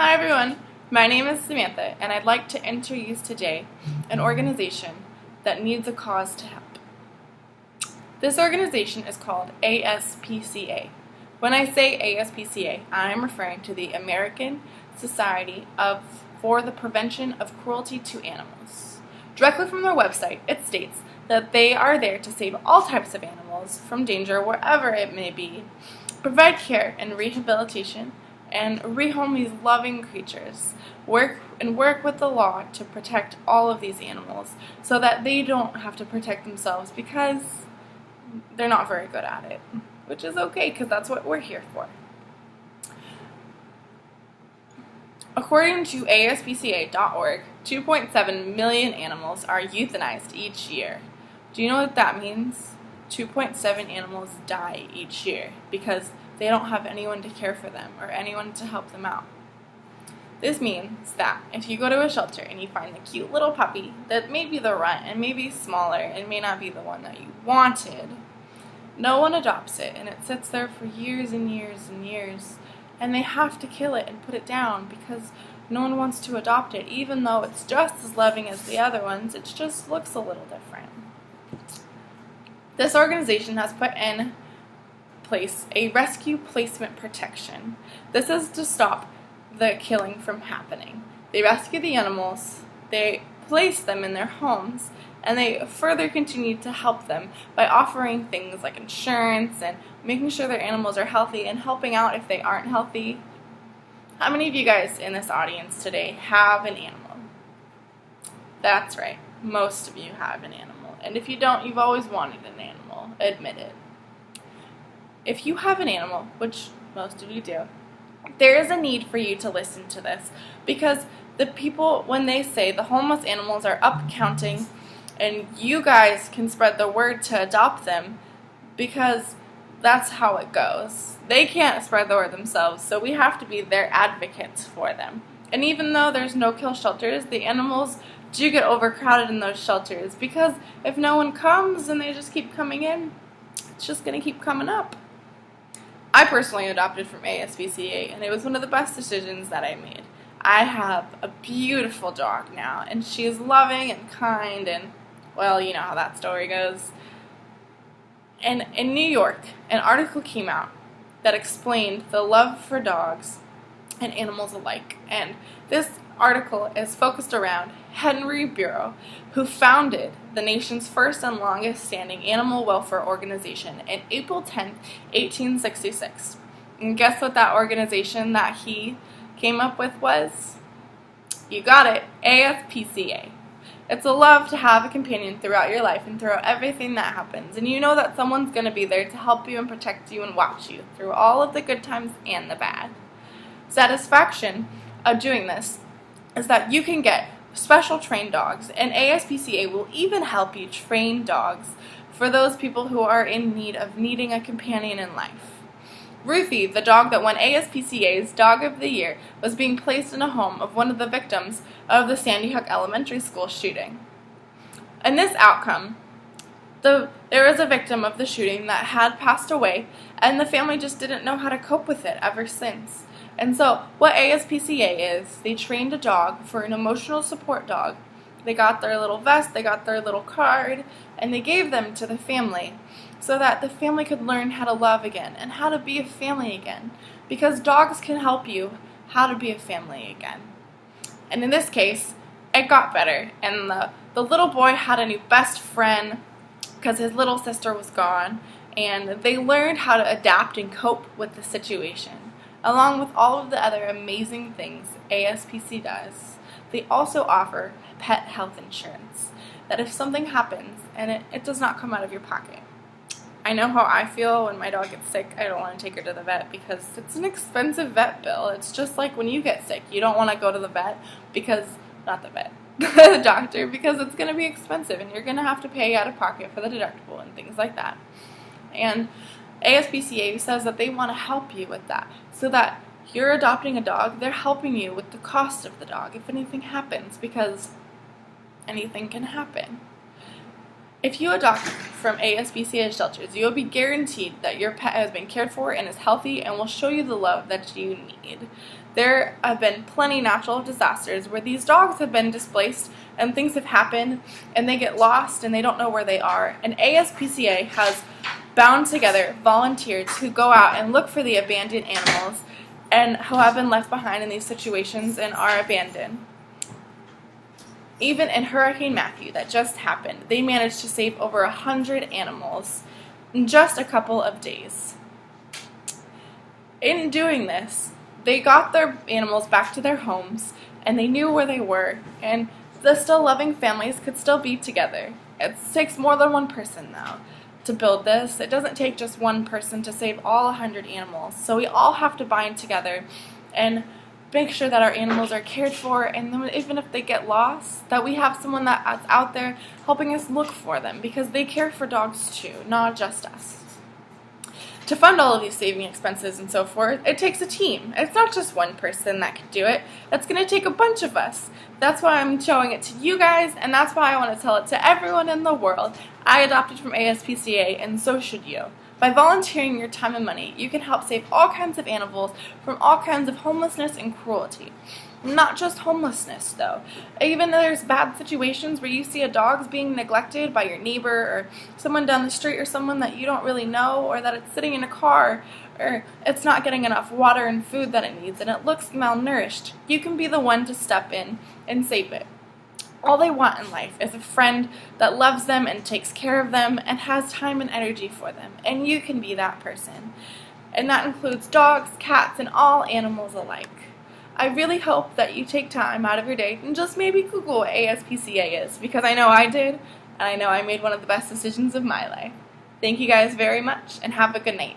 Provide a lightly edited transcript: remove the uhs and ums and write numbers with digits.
Hi everyone, my name is Samantha and I'd like to introduce today an organization that needs a cause to help. This organization is called ASPCA. When I say ASPCA, I am referring to the American Society for the Prevention of Cruelty to Animals. Directly from their website, it states that they are there to save all types of animals from danger wherever it may be, provide care and rehabilitation, and rehome these loving creatures, work with the law to protect all of these animals so that they don't have to protect themselves because they're not very good at it, which is okay because that's what we're here for. According to ASPCA.org, 2.7 million animals are euthanized each year. Do you know what that means? 2.7 animals die each year because they don't have anyone to care for them or anyone to help them out. This means that if you go to a shelter and you find the cute little puppy that may be the runt and may be smaller and may not be the one that you wanted, no one adopts it and it sits there for years and years and years, and they have to kill it and put it down because no one wants to adopt it, even though it's just as loving as the other ones. It just looks a little different. This organization has put in place a rescue placement protection. This is to stop the killing from happening. They rescue the animals, they place them in their homes, and they further continue to help them by offering things like insurance and making sure their animals are healthy and helping out if they aren't healthy. How many of you guys in this audience today have an animal? That's right, most of you have an animal. And if you don't, you've always wanted an animal. Admit it. If you have an animal, which most of you do, there is a need for you to listen to this, because the people, when they say the homeless animals are up counting and you guys can spread the word to adopt them, because that's how it goes. They can't spread the word themselves, so we have to be their advocates for them. And even though there's no-kill shelters, the animals do get overcrowded in those shelters, because if no one comes and they just keep coming in, it's just going to keep coming up. I personally adopted from ASPCA, and it was one of the best decisions that I made. I have a beautiful dog now, and she is loving and kind, and, well, you know how that story goes. And in New York, an article came out that explained the love for dogs and animals alike, and this article is focused around Henry Bureau, who founded the nation's first and longest-standing animal welfare organization in April 10, 1866. And guess what that organization that he came up with was? You got it, ASPCA. It's a love to have a companion throughout your life and throughout everything that happens, and you know that someone's going to be there to help you and protect you and watch you through all of the good times and the bad. Satisfaction of doing this is that you can get special trained dogs, and ASPCA will even help you train dogs for those people who are in need of needing a companion in life. Ruthie, the dog that won ASPCA's Dog of the Year, was being placed in a home of one of the victims of the Sandy Hook Elementary School shooting. In this outcome, there was a victim of the shooting that had passed away, and the family just didn't know how to cope with it ever since. And so what ASPCA is, they trained a dog for an emotional support dog. They got their little vest, they got their little card, and they gave them to the family so that the family could learn how to love again and how to be a family again. Because dogs can help you how to be a family again. And in this case, it got better. And the little boy had a new best friend because his little sister was gone. And they learned how to adapt and cope with the situation, along with all of the other amazing things ASPC does. They also offer pet health insurance, that if something happens and it does not come out of your pocket. I know how I feel when my dog gets sick. I don't want to take her to the vet because it's an expensive vet bill. It's just like when you get sick. You don't want to go to the vet because, not the vet, the doctor, because it's going to be expensive and you're going to have to pay out of pocket for the deductible and things like that. And ASPCA says that they want to help you with that, so that you're adopting a dog, they're helping you with the cost of the dog if anything happens, because anything can happen. If you adopt from ASPCA shelters, you will be guaranteed that your pet has been cared for and is healthy and will show you the love that you need. There have been plenty natural disasters where these dogs have been displaced and things have happened and they get lost and they don't know where they are. And ASPCA has bound together volunteers who go out and look for the abandoned animals and who have been left behind in these situations and are abandoned. Even in Hurricane Matthew that just happened, they managed to save over 100 animals in just a couple of days. In doing this, they got their animals back to their homes and they knew where they were, and the still loving families could still be together. It takes more than one person now to build this. It doesn't take just one person to save all 100 animals. So we all have to bind together and make sure that our animals are cared for, and then even if they get lost, that we have someone that's out there helping us look for them, because they care for dogs too, not just us. To fund all of these saving expenses and so forth, it takes a team. It's not just one person that can do it. It's going to take a bunch of us. That's why I'm showing it to you guys, and that's why I want to tell it to everyone in the world. I adopted from ASPCA, and so should you. By volunteering your time and money, you can help save all kinds of animals from all kinds of homelessness and cruelty. Not just homelessness, though. Even though there's bad situations where you see a dog's being neglected by your neighbor or someone down the street or someone that you don't really know, or that it's sitting in a car, or it's not getting enough water and food that it needs and it looks malnourished, you can be the one to step in and save it. All they want in life is a friend that loves them and takes care of them and has time and energy for them, and you can be that person. And that includes dogs, cats, and all animals alike. I really hope that you take time out of your day and just maybe Google what ASPCA is, because I know I did, and I know I made one of the best decisions of my life. Thank you guys very much, and have a good night.